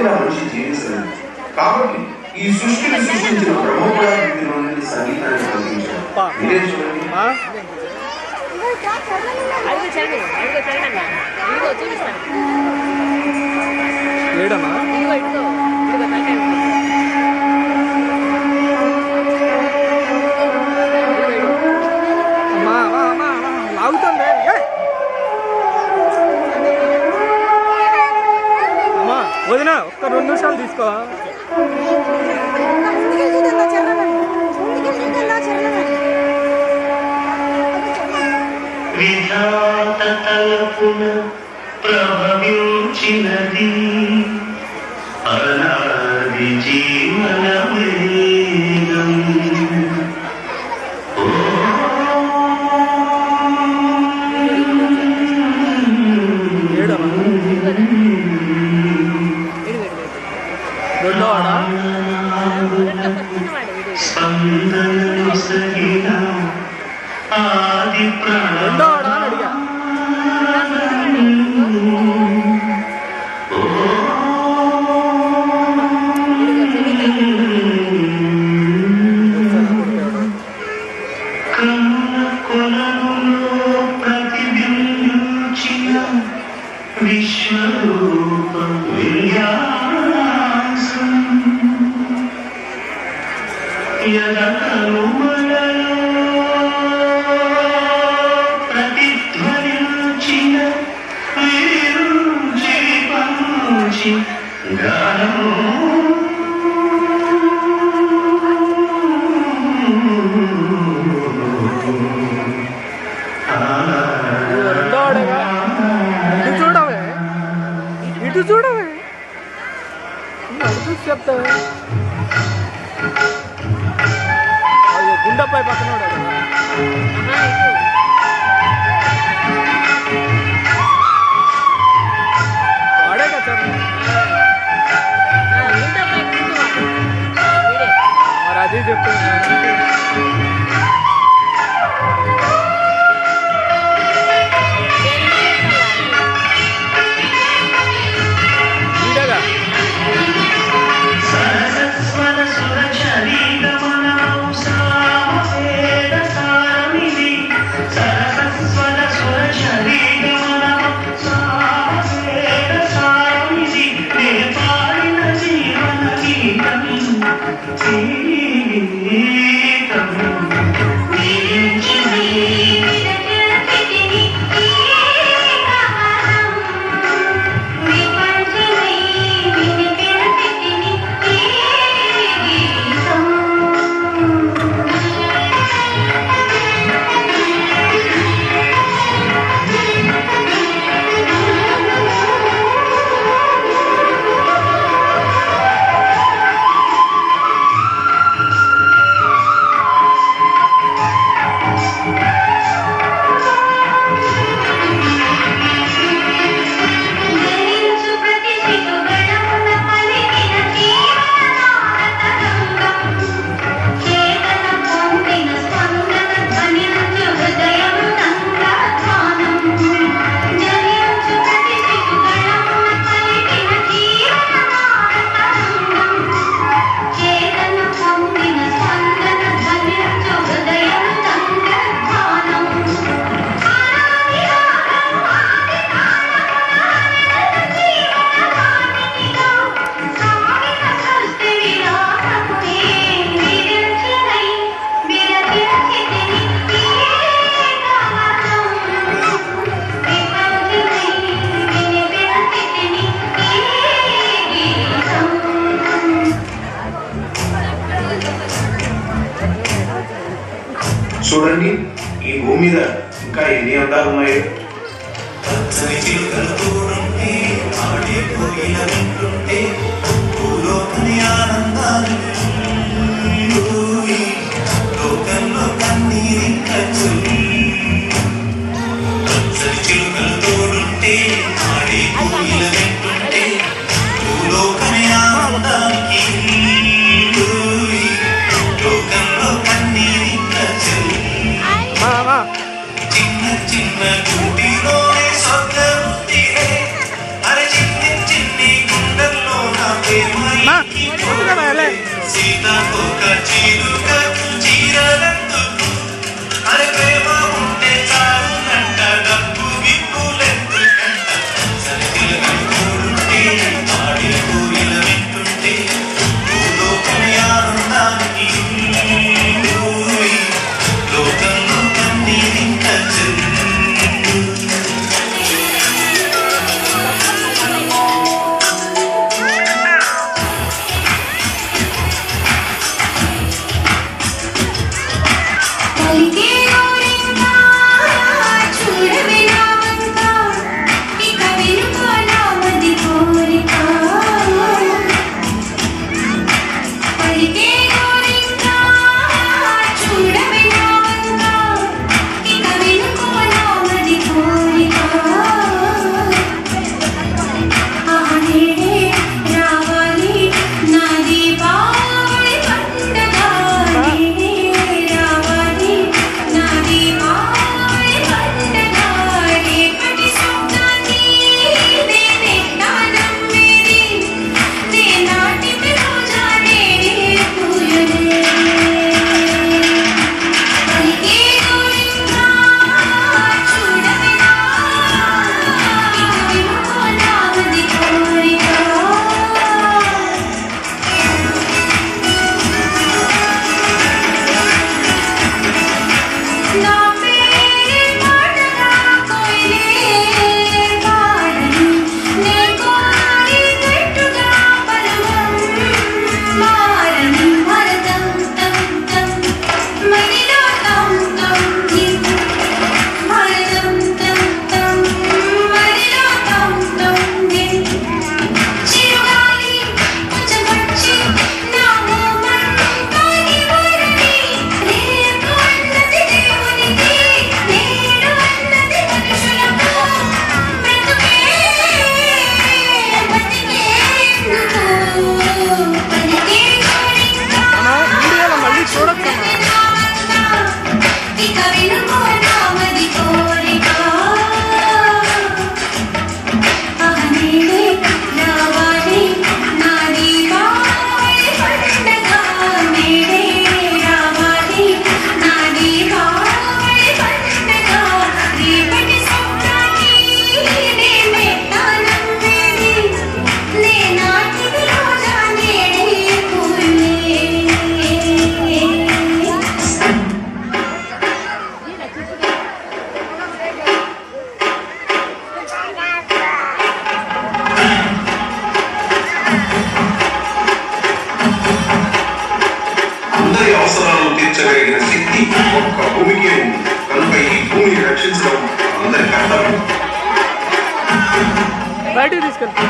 ఇలా మనిషి జీవించలేదు. కాబట్టి ఈ సృష్టిని సృష్టించిన బ్రహ్మ కూడా నుండి సంగీతాన్ని పంపించారు. మీరే చూడండి. లాగుతుంది అమ్మా. వదిన ఒక్క 2 నిమిషాలు తీసుకో. విధాత తలపున ప్రభవించినది అనాది జీవన వేగం. స్పందన సగిన ఆది ప్రాణ ప్రతిబింబించిన విశ్వరూప విన్యాసం యదనుమలలో ప్రతిధ్వనించిన వీరుంజి పంచి గానము. ఇటు చూడవే చెప్తావే. గుండెపై పక్కన వాడే కదా మరి అదే చెప్తాను. చూడండి ఈ భూమి మీద ఇంకా ఎన్ని అందాలు ఉన్నాయో. చిన్న గుంటిలోనే సొంత ముట్టినే అరే చిన్ని చిన్ని గుండె నా వదినా వెళ్ళే సీతాకోక చిలుక చీరలందుకు అరే ప్రేమ ఉంటే చాలు కంట డబ్బు విప్పులెందుకంట సరికిల కూడుంటే పాడి కూరిల వింటుంటే భూలోకం ఆనందానికి ఊరి లోకంలో కన్నీరింక చెల్లు పలికే గోరింకా చూడవే నావంకా ఇక వినుకో నామది కోరిక పలికే గోరింకా చూడవే నావంకా ఇక వినుకో నామది కోరిక ఆనేడే రావాలి నా దీపావళి పండగ రావాలి నా దీపావళి పండగ రేపటి స్వప్నాన్ని నేనే నమ్మేది నే నాటిన రోజా నేడే పూయలే పలికే గోరింకా చూడవే ఇక వినుకో నామది కోరిక నా పేరే పాటగా కోయిలే పాడని నే కోరి గట్టుగా పలవం మారని మరదం తం తం మదిలో తం తం దిం మరదం తం తం మదిలో తం తం దిం చిరుగాలి కొంచెం వచ్చి నా మోమంతాని వరని రేపు అన్నది దేవునికి నేడు అన్నది మనుషులకు బ్రతుకే బతికేందుకు పలికే గోరింకా అన్నా వీడియోలో మళ్ళీ చూడొద్దమ్మా ఇక వినుకో నామది కోరిక ఆనేడే రావాలి నా దీపావళి పండగ నేడే రావాలి నా దీపావళి పండగ రేపటి స్వప్నాన్ని నేనే నమ్మేది నే నాటిది రోజా నేడే పూలే అందరి అవసరాలను తీర్చగలిగిన శక్తి ఒక్క భూమికే ఉంది కనుక ఈ భూమిని రక్షించడం అందరి కర్తవ్యం. బయటికి తీసుకెళ్తా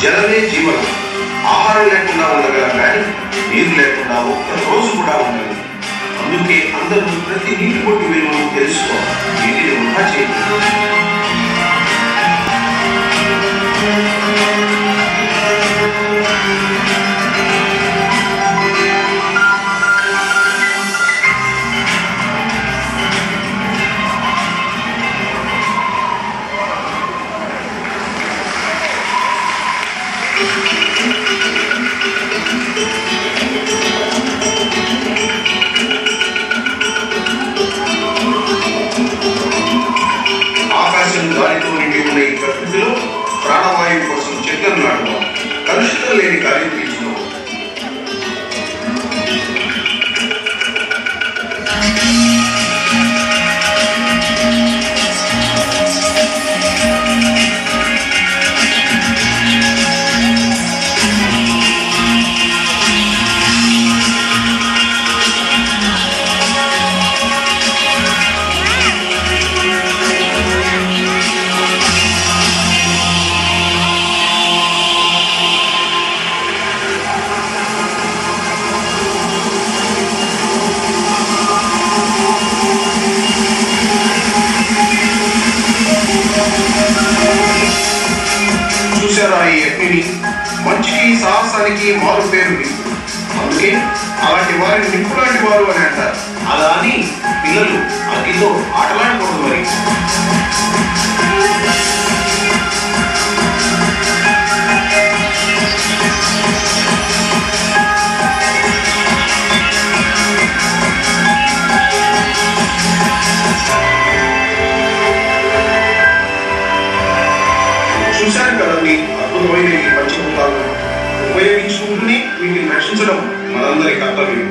జలమే జీవనం. ఆహారం లేకుండా ఉండగలం కానీ నీరు లేకుండా ఒక్క రోజు కూడా ఉండదు. అందుకే అందరూ ప్రతి నీటి పొట్టు విలువను తెలుసుకోవాలి. నీటిని వృధా చేయకూడదు. ఆకాశం గాలితో నిండి ఉన్న ఈ ప్రకృతిలో ప్రాణవాయువు కోసం చెట్లను నాటుదాం. కలుషితం లేని గాలి పీల్చుదాం. చూసారా ఈ అగ్నిని? మంచికి సాహసానికి మారు పేరు నిప్పు. అందుకే అలాంటి వారిని నిప్పు లాంటి వారు అని అంటారు. అలా అని పిల్లలు అగ్నితో ఆటలాడకూడదు మరి. చూశారు కదండి అద్భుతమైన ఈ పంచభూతాలను ఉపయోగించుకుంటూనే వీటిని రక్షించడం మనందరి కర్తవ్యం.